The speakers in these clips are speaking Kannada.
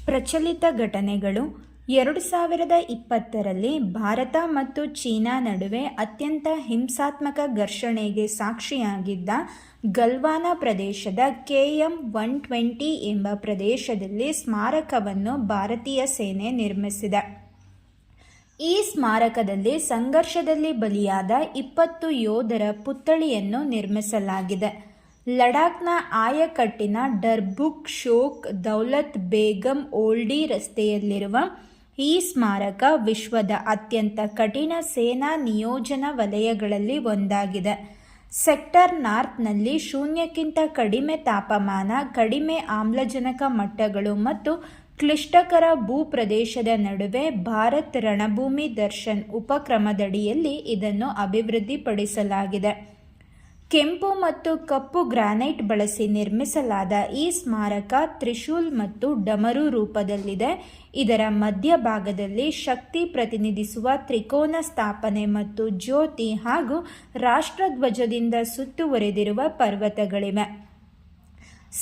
ಪ್ರಚಲಿತ ಘಟನೆಗಳು 2020ರಲ್ಲಿ ಭಾರತ ಮತ್ತು ಚೀನಾ ನಡುವೆ ಅತ್ಯಂತ ಹಿಂಸಾತ್ಮಕ ಘರ್ಷಣೆಗೆ ಸಾಕ್ಷಿಯಾಗಿದ್ದ ಗಲ್ವಾನ ಪ್ರದೇಶದ KM-120 ಎಂಬ ಪ್ರದೇಶದಲ್ಲಿ ಸ್ಮಾರಕವನ್ನು ಭಾರತೀಯ ಸೇನೆ ನಿರ್ಮಿಸಿದೆ. ಈ ಸ್ಮಾರಕದಲ್ಲಿ ಸಂಘರ್ಷದಲ್ಲಿ ಬಲಿಯಾದ 20 ಯೋಧರ ಪುತ್ಥಳಿಯನ್ನು ನಿರ್ಮಿಸಲಾಗಿದೆ. ಲಡಾಖ್ನ ಆಯಕಟ್ಟಿನ ಡರ್ಬುಕ್ ಶೋಕ್ ದೌಲತ್ ಬೇಗಂ ಓಲ್ಡಿ ರಸ್ತೆಯಲ್ಲಿರುವ ಈ ಸ್ಮಾರಕ ವಿಶ್ವದ ಅತ್ಯಂತ ಕಠಿಣ ಸೇನಾ ನಿಯೋಜನಾ ವಲಯಗಳಲ್ಲಿ ಒಂದಾಗಿದೆ. ಸೆಕ್ಟರ್ ನಾರ್ತ್ನಲ್ಲಿ ಶೂನ್ಯಕ್ಕಿಂತ ಕಡಿಮೆ ತಾಪಮಾನ, ಕಡಿಮೆ ಆಮ್ಲಜನಕ ಮಟ್ಟಗಳು ಮತ್ತು ಕ್ಲಿಷ್ಟಕರ ಭೂಪ್ರದೇಶದ ನಡುವೆ ಭಾರತ್ ರಣಭೂಮಿ ದರ್ಶನ್ ಉಪಕ್ರಮದಡಿಯಲ್ಲಿ ಇದನ್ನು ಅಭಿವೃದ್ಧಿಪಡಿಸಲಾಗಿದೆ. ಕೆಂಪು ಮತ್ತು ಕಪ್ಪು ಗ್ರಾನೈಟ್ ಬಳಸಿ ನಿರ್ಮಿಸಲಾದ ಈ ಸ್ಮಾರಕ ತ್ರಿಶೂಲ್ ಮತ್ತು ಡಮರು ರೂಪದಲ್ಲಿದೆ. ಇದರ ಮಧ್ಯಭಾಗದಲ್ಲಿ ಶಕ್ತಿ ಪ್ರತಿನಿಧಿಸುವ ತ್ರಿಕೋನ ಸ್ಥಾಪನೆ ಮತ್ತು ಜ್ಯೋತಿ ಹಾಗೂ ರಾಷ್ಟ್ರಧ್ವಜದಿಂದ ಸುತ್ತುವರೆದಿರುವ ಪರ್ವತಗಳಿವೆ.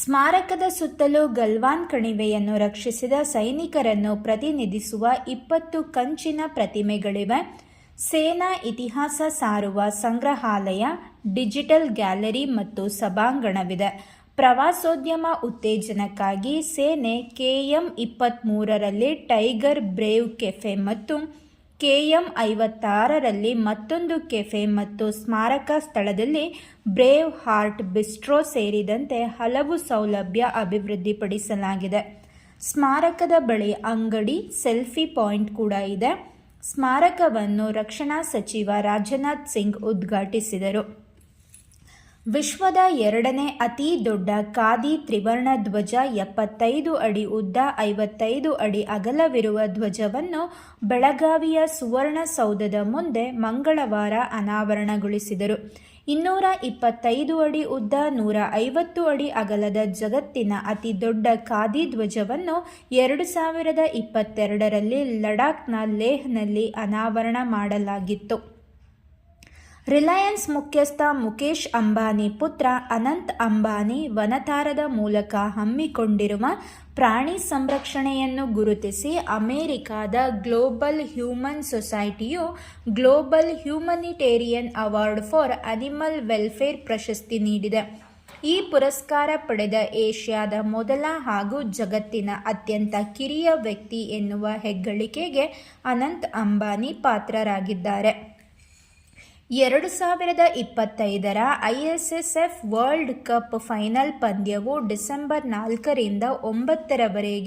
ಸ್ಮಾರಕದ ಸುತ್ತಲೂ ಗಲ್ವಾನ್ ಕಣಿವೆಯನ್ನು ರಕ್ಷಿಸಿದ ಸೈನಿಕರನ್ನು ಪ್ರತಿನಿಧಿಸುವ 20 ಕಂಚಿನ ಪ್ರತಿಮೆಗಳಿವೆ. ಸೇನಾ ಇತಿಹಾಸ ಸಾರುವ ಸಂಗ್ರಹಾಲಯ, ಡಿಜಿಟಲ್ ಗ್ಯಾಲರಿ ಮತ್ತು ಸಭಾಂಗಣವಿದೆ. ಪ್ರವಾಸೋದ್ಯಮ ಉತ್ತೇಜನಕ್ಕಾಗಿ ಸೇನೆ KM-23ರಲ್ಲಿ ಟೈಗರ್ ಬ್ರೇವ್ ಕೆಫೆ ಮತ್ತು KM-56ರಲ್ಲಿ ಮತ್ತೊಂದು ಕೆಫೆ ಮತ್ತು ಸ್ಮಾರಕ ಸ್ಥಳದಲ್ಲಿ ಬ್ರೇವ್ ಹಾರ್ಟ್ ಬಿಸ್ಟ್ರೋ ಸೇರಿದಂತೆ ಹಲವು ಸೌಲಭ್ಯ ಅಭಿವೃದ್ಧಿಪಡಿಸಲಾಗಿದೆ. ಸ್ಮಾರಕದ ಬಳಿ ಅಂಗಡಿ, ಸೆಲ್ಫಿ ಪಾಯಿಂಟ್ ಕೂಡ ಇದೆ. ಸ್ಮಾರಕವನ್ನು ರಕ್ಷಣಾ ಸಚಿವ ರಾಜನಾಥ್ ಸಿಂಗ್ ಉದ್ಘಾಟಿಸಿದರು. ವಿಶ್ವದ 2ನೇ ಅತಿ ದೊಡ್ಡ ಖಾದಿ ತ್ರಿವರ್ಣ ಧ್ವಜ 75 ಅಡಿ ಉದ್ದ, 55 ಅಡಿ ಅಗಲವಿರುವ ಧ್ವಜವನ್ನು ಬೆಳಗಾವಿಯ ಸುವರ್ಣಸೌಧದ ಮುಂದೆ ಮಂಗಳವಾರ ಅನಾವರಣಗೊಳಿಸಿದರು. 225 ಅಡಿ ಉದ್ದ, 150 ಅಡಿ ಅಗಲದ ಜಗತ್ತಿನ ಅತಿ ದೊಡ್ಡ ಖಾದಿ ಧ್ವಜವನ್ನು 2022ರಲ್ಲಿ ಲಡಾಖ್ನ ಲೇಹ್ನಲ್ಲಿ ಅನಾವರಣ ಮಾಡಲಾಗಿತ್ತು. ರಿಲಯನ್ಸ್ ಮುಖ್ಯಸ್ಥ ಮುಕೇಶ್ ಅಂಬಾನಿ ಪುತ್ರ ಅನಂತ್ ಅಂಬಾನಿ ವನತಾರದ ಮೂಲಕ ಹಮ್ಮಿಕೊಂಡಿರುವ ಪ್ರಾಣಿ ಸಂರಕ್ಷಣೆಯನ್ನು ಗುರುತಿಸಿ ಅಮೆರಿಕಾದ ಗ್ಲೋಬಲ್ ಹ್ಯೂಮನ್ ಸೊಸೈಟಿಯು global humanitarian award for animal welfare ಪ್ರಶಸ್ತಿ ನೀಡಿದೆ. ಈ ಪುರಸ್ಕಾರ ಪಡೆದ ಏಷ್ಯಾದ ಮೊದಲ ಹಾಗೂ ಜಗತ್ತಿನ ಅತ್ಯಂತ ಕಿರಿಯ ವ್ಯಕ್ತಿ ಎನ್ನುವ ಹೆಗ್ಗಳಿಕೆಗೆ ಅನಂತ್ ಅಂಬಾನಿ ಪಾತ್ರರಾಗಿದ್ದಾರೆ. 2025ರ ISSF ವರ್ಲ್ಡ್ ಕಪ್ ಫೈನಲ್ ಪಂದ್ಯವು ಡಿಸೆಂಬರ್ 4ರಿಂದ 9ರವರೆಗೆ